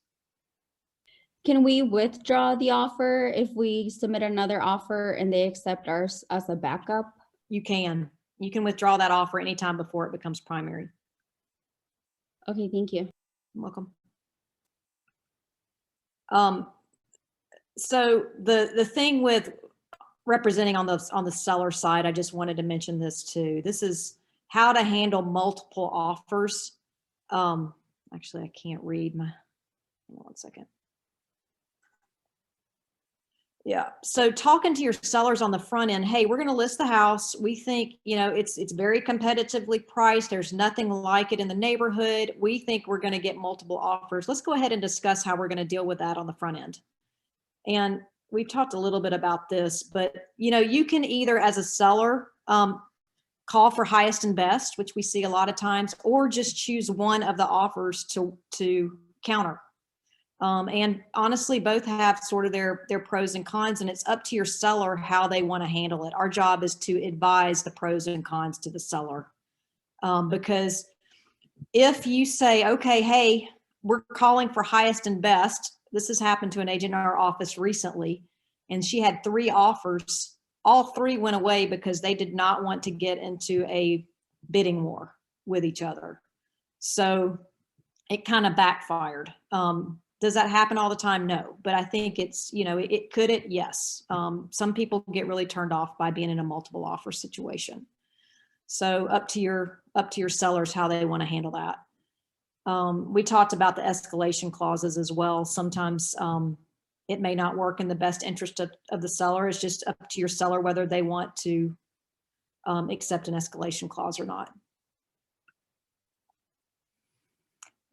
Can we withdraw the offer if we submit another offer and they accept ours as a backup? You can withdraw that offer anytime before it becomes primary. Okay, thank you. You're welcome. So the thing with representing on the seller side, I just wanted to mention this too. This is how to handle multiple offers. Actually, I can't read my, hang on 1 second. Yeah, so talking to your sellers on the front end, hey, we're going to list the house. We think, it's very competitively priced. There's nothing like it in the neighborhood. We think we're going to get multiple offers. Let's go ahead and discuss how we're going to deal with that on the front end. And we've talked a little bit about this, but you can either as a seller, call for highest and best, which we see a lot of times, or just choose one of the offers to counter. And honestly, both have sort of their pros and cons, and it's up to your seller how they want to handle it. Our job is to advise the pros and cons to the seller. Because if you say, okay, hey, we're calling for highest and best, this has happened to an agent in our office recently, and she had 3 offers. All 3 went away because they did not want to get into a bidding war with each other. So it kind of backfired. Does that happen all the time? No, but I think it's, yes. Some people get really turned off by being in a multiple offer situation. So up to your sellers how they want to handle that. We talked about the escalation clauses as well. Sometimes it may not work in the best interest of the seller. It's just up to your seller whether they want to accept an escalation clause or not.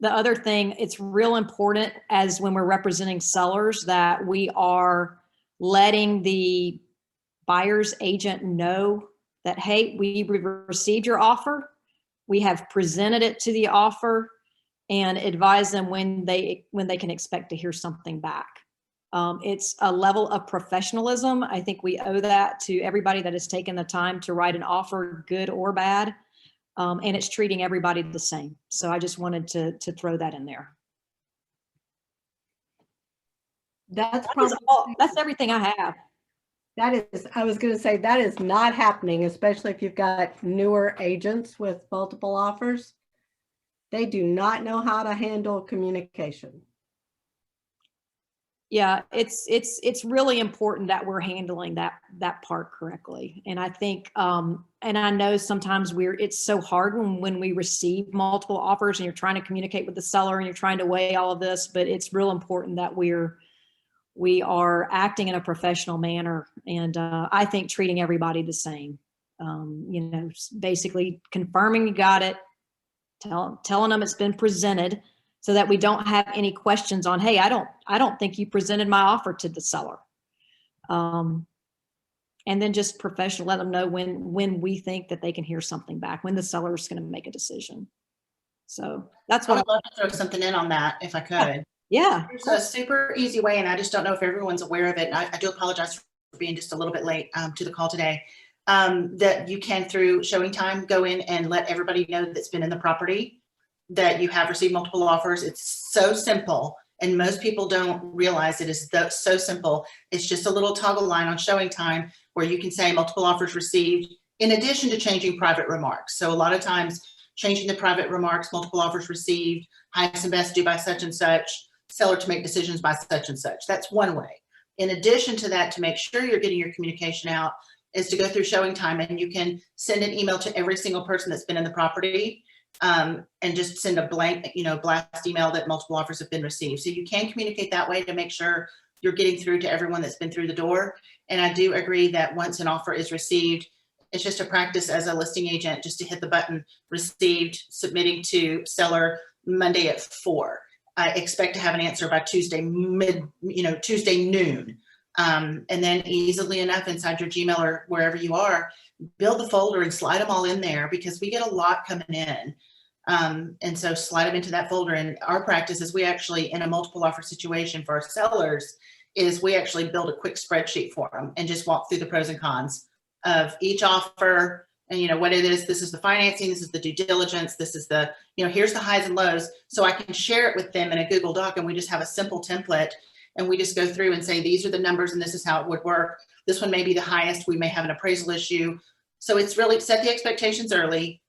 The other thing, it's real important as when we're representing sellers that we are letting the buyer's agent know that, hey, we received your offer. We have presented it to the offer, and advise them when they can expect to hear something back. It's a level of professionalism. I think we owe that to everybody that has taken the time to write an offer, good or bad. And it's treating everybody the same. So I just wanted to throw that in there. That's That's everything I have. I was going to say, that is not happening, especially if you've got newer agents with multiple offers. They do not know how to handle communication. Yeah, it's really important that we're handling that part correctly. And I think, and I know sometimes it's so hard when we receive multiple offers and you're trying to communicate with the seller and you're trying to weigh all of this, but it's real important that we are acting in a professional manner. And I think treating everybody the same, basically confirming you got it, telling them it's been presented, so that we don't have any questions on, hey, I don't think you presented my offer to the seller. And then just professional, let them know when we think that they can hear something back, when the seller is going to make a decision. So that's what I would love to throw something in on that if I could. Yeah. There's a super easy way, and I just don't know if everyone's aware of it. And I do apologize for being just a little bit late to the call today. That you can, through showing time, go in and let everybody know that's been in the property that you have received multiple offers. It's so simple, and most people don't realize it is so simple. It's just a little toggle line on showing time where you can say multiple offers received, in addition to changing private remarks. So a lot of times changing the private remarks, multiple offers received, highest and best due by such and such, seller to make decisions by such and such. That's one way. In addition to that, to make sure you're getting your communication out, is to go through showing time, and you can send an email to every single person that's been in the property, and just send a blank, blast email that multiple offers have been received. So you can communicate that way to make sure you're getting through to everyone that's been through the door. And I do agree that once an offer is received, it's just a practice as a listing agent just to hit the button, received, submitting to seller Monday at 4. I expect to have an answer by Tuesday Tuesday noon. And then easily enough inside your Gmail or wherever you are, build the folder and slide them all in there, because we get a lot coming in. And so slide them into that folder. And our practice is we actually, in a multiple offer situation for our sellers, is we actually build a quick spreadsheet for them and just walk through the pros and cons of each offer, and what it is. This is the financing, this is the due diligence, this is the, here's the highs and lows. So I can share it with them in a Google Doc, and we just have a simple template, and we just go through and say, these are the numbers and this is how it would work. This one may be the highest. We may have an appraisal issue. So it's really set the expectations early,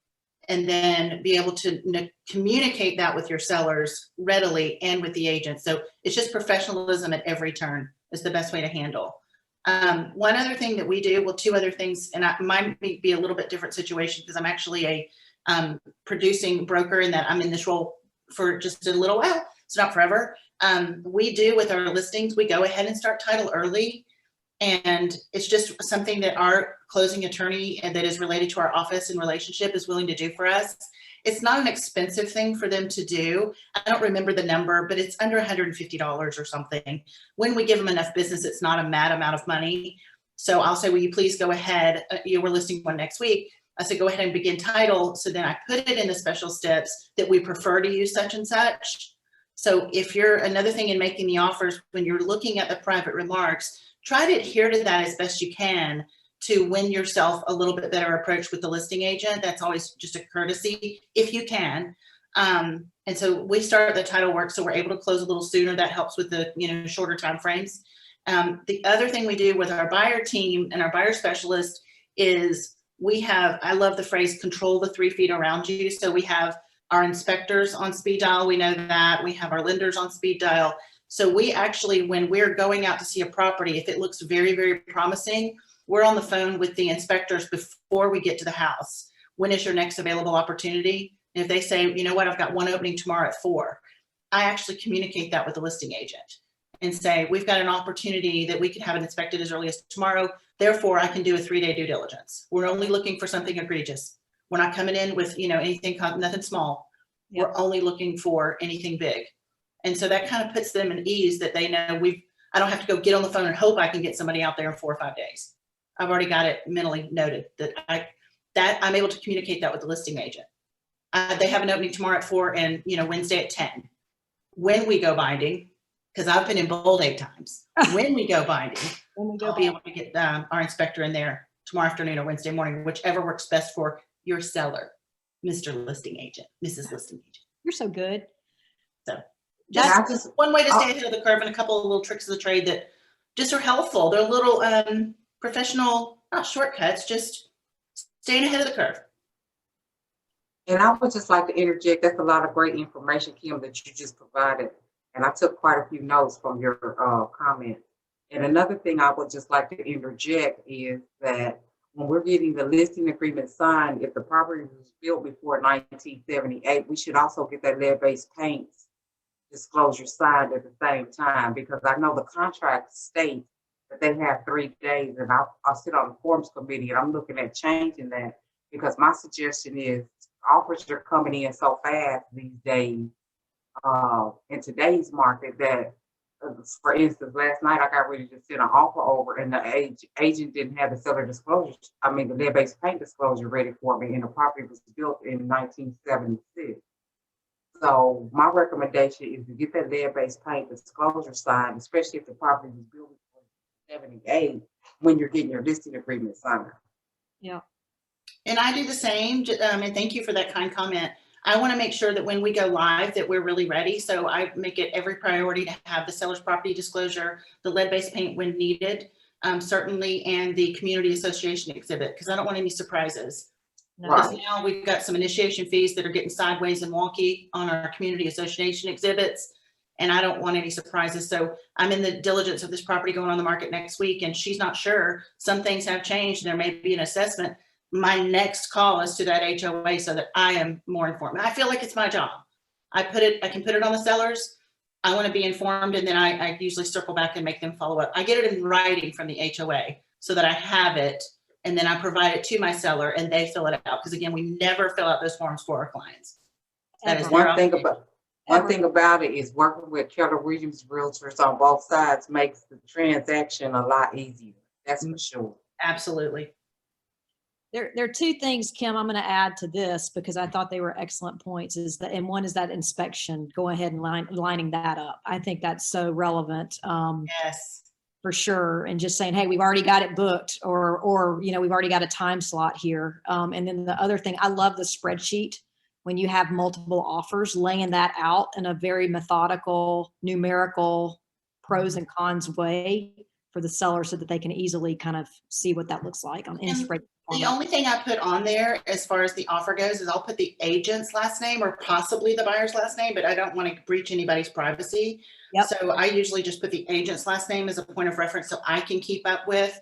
and then be able to communicate that with your sellers readily and with the agent. So it's just professionalism at every turn is the best way to handle. One other thing that we do, well, 2 other things, and mine may be a little bit different situation because I'm actually a producing broker, in that I'm in this role for just a little while. It's not forever. We do with our listings, we go ahead and start title early. And it's just something that our closing attorney and that is related to our office and relationship is willing to do for us. It's not an expensive thing for them to do. I don't remember the number, but it's under $150 or something. When we give them enough business, it's not a mad amount of money. So I'll say, will you please go ahead? We're listing one next week. I said, go ahead and begin title. So then I put it in the special steps that we prefer to use such and such. So if you're, another thing in making the offers, when you're looking at the private remarks, try to adhere to that as best you can to win yourself a little bit better approach with the listing agent. That's always just a courtesy if you can. And so we start the title work, so we're able to close a little sooner. That helps with the shorter time frames. The other thing we do with our buyer team and our buyer specialist is we have, I love the phrase, control the 3 feet around you. So we have our inspectors on speed dial. We know that. We have our lenders on speed dial. So we actually, when we're going out to see a property, if it looks very, very promising, we're on the phone with the inspectors before we get to the house. When is your next available opportunity? And if they say, you know what, I've got one opening tomorrow at 4, I actually communicate that with the listing agent and say, we've got an opportunity that we could have it inspected as early as tomorrow. Therefore, I can do a 3-day due diligence. We're only looking for something egregious. We're not coming in with, anything, nothing small. Yep. We're only looking for anything big. And so that kind of puts them at ease that they know I don't have to go get on the phone and hope I can get somebody out there in 4 or 5 days. I've already got it mentally noted that I'm able to communicate that with the listing agent. They have an opening tomorrow at 4 and, Wednesday at 10. When we go binding, because I've been in bold 8 times. When we go binding, I'll be able to get our inspector in there tomorrow afternoon or Wednesday morning, whichever works best for your seller, Mr. Listing Agent, Mrs. Listing Agent. You're so good. So just one way to stay ahead of the curve, and a couple of little tricks of the trade that just are helpful. They're little professional, not shortcuts, just staying ahead of the curve. And I would just like to interject, that's a lot of great information, Kim, that you just provided. And I took quite a few notes from your comment. And another thing I would just like to interject is that when we're getting the listing agreement signed, if the property was built before 1978, we should also get that lead-based paint disclosure signed at the same time, because I know the contract states that they have 3 days, and I'll sit on the forms committee, and I'm looking at changing that, because my suggestion is offers are coming in so fast these days in today's market that, for instance, last night I got ready to send an offer over, and the agent didn't have the seller disclosure, the lead-based paint disclosure ready for me, and the property was built in 1976. So my recommendation is to get that lead-based paint disclosure signed, especially if the property was built in 1978, when you're getting your listing agreement signed. Yeah. And I do the same, and thank you for that kind comment. I want to make sure that when we go live that we're really ready. So I make it every priority to have the seller's property disclosure, the lead-based paint when needed, certainly, and the community association exhibit, because I don't want any surprises. No. Because now we've got some initiation fees that are getting sideways and wonky on our community association exhibits, and I don't want any surprises. So I'm in the diligence of this property going on the market next week, and she's not sure. Some things have changed, and there may be an assessment. My next call is to that HOA so that I am more informed. I feel like it's my job. I can put it on the sellers. I want to be informed, and then I usually circle back and make them follow up. I get it in writing from the HOA so that I have it, and then I provide it to my seller and they fill it out. Because again, we never fill out those forms for our clients. That is One thing about it is working with Keller Williams realtors on both sides makes the transaction a lot easier. That's for sure. Absolutely. There are 2 things, Kim, I'm going to add to this because I thought they were excellent points. And one is that inspection. Go ahead and lining that up. I think that's so relevant. Yes. For sure. And just saying, hey, we've already got it booked, or we've already got a time slot here. And then the other thing, I love the spreadsheet when you have multiple offers, laying that out in a very methodical, numerical, pros and cons way for the seller so that they can easily kind of see what that looks like on any spreadsheet. The only thing I put on there as far as the offer goes is I'll put the agent's last name or possibly the buyer's last name, but I don't want to breach anybody's privacy. Yep. So I usually just put the agent's last name as a point of reference so I can keep up with,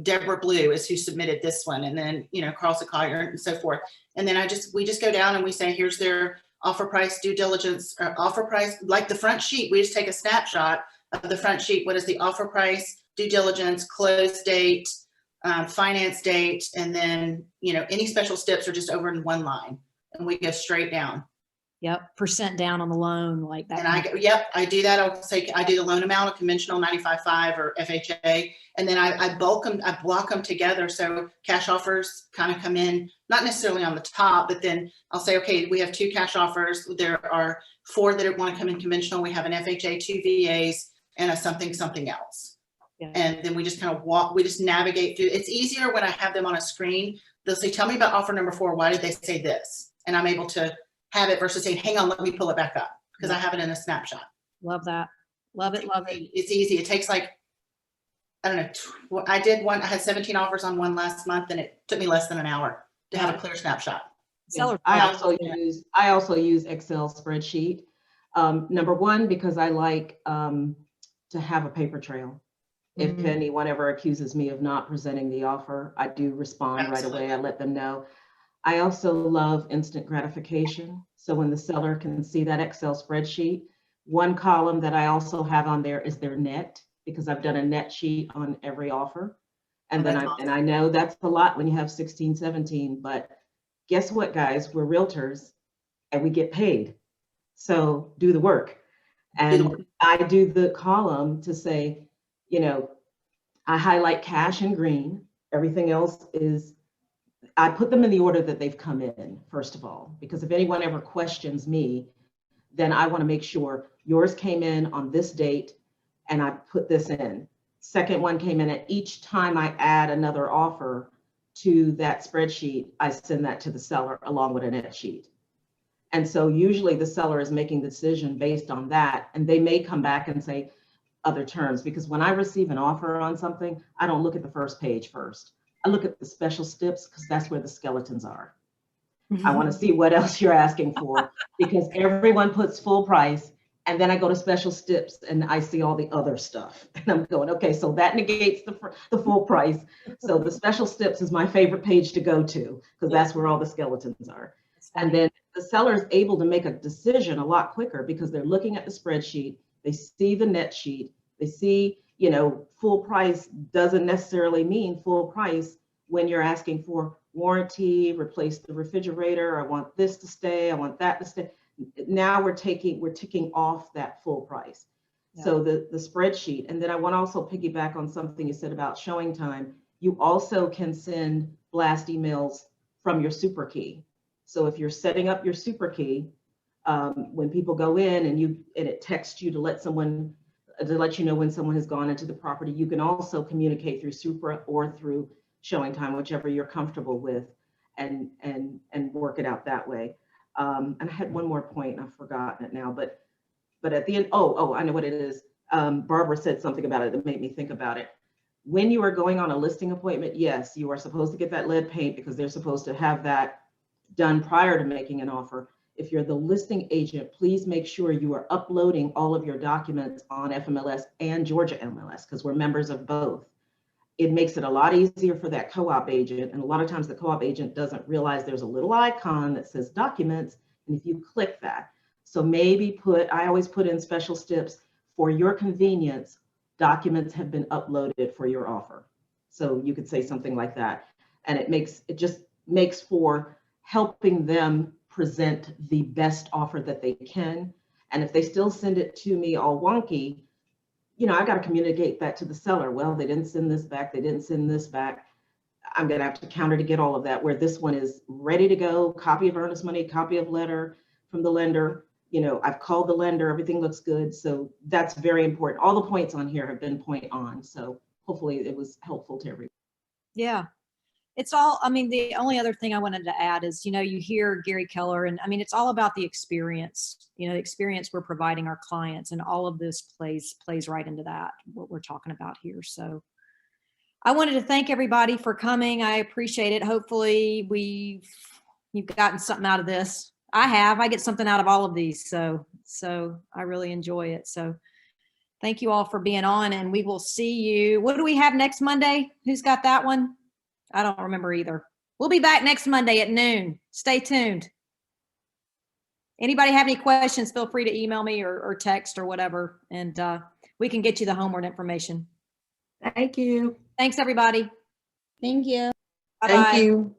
Deborah Blue is who submitted this one, and then, Carlson Collier and so forth. And then we just go down and we say, here's their offer price, due diligence, or offer price, like the front sheet. We just take a snapshot of the front sheet. What is the offer price, due diligence, close date, finance date, and then, any special steps are just over in one line, and we go straight down. Yep, percent down on the loan, like that. And I do that. I'll say I do the loan amount, a conventional 95.5 or FHA, and then I bulk them, I block them together. So cash offers kind of come in, not necessarily on the top, but then I'll say, okay, we have 2 cash offers. There are 4 that want to come in conventional. We have an FHA, 2 VAs, and a something else. Yeah. And then we just kind of we just navigate through. It's easier when I have them on a screen. They'll say, tell me about offer number 4. Why did they say this? And I'm able to have it versus saying, hang on, let me pull it back up, because I have it in a snapshot. Love that. Love it. Love it. It's easy. It takes like, I don't know. I had 17 offers on one last month, and it took me less than an hour to have a clear snapshot. Sellers. I also use Excel spreadsheet. Number one, because I like to have a paper trail. If anyone ever accuses me of not presenting the offer, I do respond right away. I let them know. I also love instant gratification. So when the seller can see that Excel spreadsheet, one column that I also have on there is their net, because I've done a net sheet on every offer. And then I know that's a lot when you have 16, 17, but guess what, guys, we're realtors and we get paid. So do the work. And I do the column to say, I highlight cash in green. Everything else is, I put them in the order that they've come in, first of all, because if anyone ever questions me, then I want to make sure yours came in on this date and I put this in. Second one came in, at each time I add another offer to that spreadsheet, I send that to the seller along with a net sheet. And so usually the seller is making the decision based on that, and they may come back and say other terms, because when I receive an offer on something, I don't look at the first page first. I look at the special steps, because that's where the skeletons are. I want to see what else you're asking for, because everyone puts full price, and then I go to special steps and I see all the other stuff. And I'm going, okay, so that negates the full price. So the special steps is my favorite page to go to, because that's where all the skeletons are. And then the seller is able to make a decision a lot quicker, because they're looking at the spreadsheet, they see the net sheet, they see, full price doesn't necessarily mean full price when you're asking for warranty, replace the refrigerator, I want this to stay, I want that to stay. Now we're ticking off that full price. Yeah. So the spreadsheet, and then I want to also piggyback on something you said about showing time. You also can send blast emails from your super key. So if you're setting up your super key, when people go in and it texts you to let you know when someone has gone into the property, you can also communicate through Supra or through showing time, whichever you're comfortable with, and work it out that way. And I had one more point, and I've forgotten it now, but at the end, I know what it is. Barbara said something about it that made me think about it. When you are going on a listing appointment, yes, you are supposed to get that lead paint, because they're supposed to have that done prior to making an offer. If you're the listing agent, please make sure you are uploading all of your documents on FMLS and Georgia MLS, because we're members of both. It makes it a lot easier for that co-op agent. And a lot of times the co-op agent doesn't realize there's a little icon that says documents. And if you click that, so maybe I always put in special steps for your convenience, documents have been uploaded for your offer. So you could say something like that. And it just makes for helping them present the best offer that they can. And if they still send it to me all wonky, I got to communicate that to the seller. Well, they didn't send this back. They didn't send this back. I'm going to have to counter to get all of that, where this one is ready to go. Copy of earnest money, copy of letter from the lender. I've called the lender. Everything looks good. So that's very important. All the points on here have been point on. So hopefully it was helpful to everyone. Yeah. The only other thing I wanted to add is, you hear Gary Keller, and it's all about the experience, the experience we're providing our clients, and all of this plays right into that, what we're talking about here. So I wanted to thank everybody for coming. I appreciate it. Hopefully you've gotten something out of this. I get something out of all of these. So I really enjoy it. So thank you all for being on, and we will see you. What do we have next Monday? Who's got that one? I don't remember either. We'll be back next Monday at noon. Stay tuned. Anybody have any questions, feel free to email me or text or whatever, and we can get you the homework information. Thank you. Thanks, everybody. Thank you. Bye-bye. Thank you.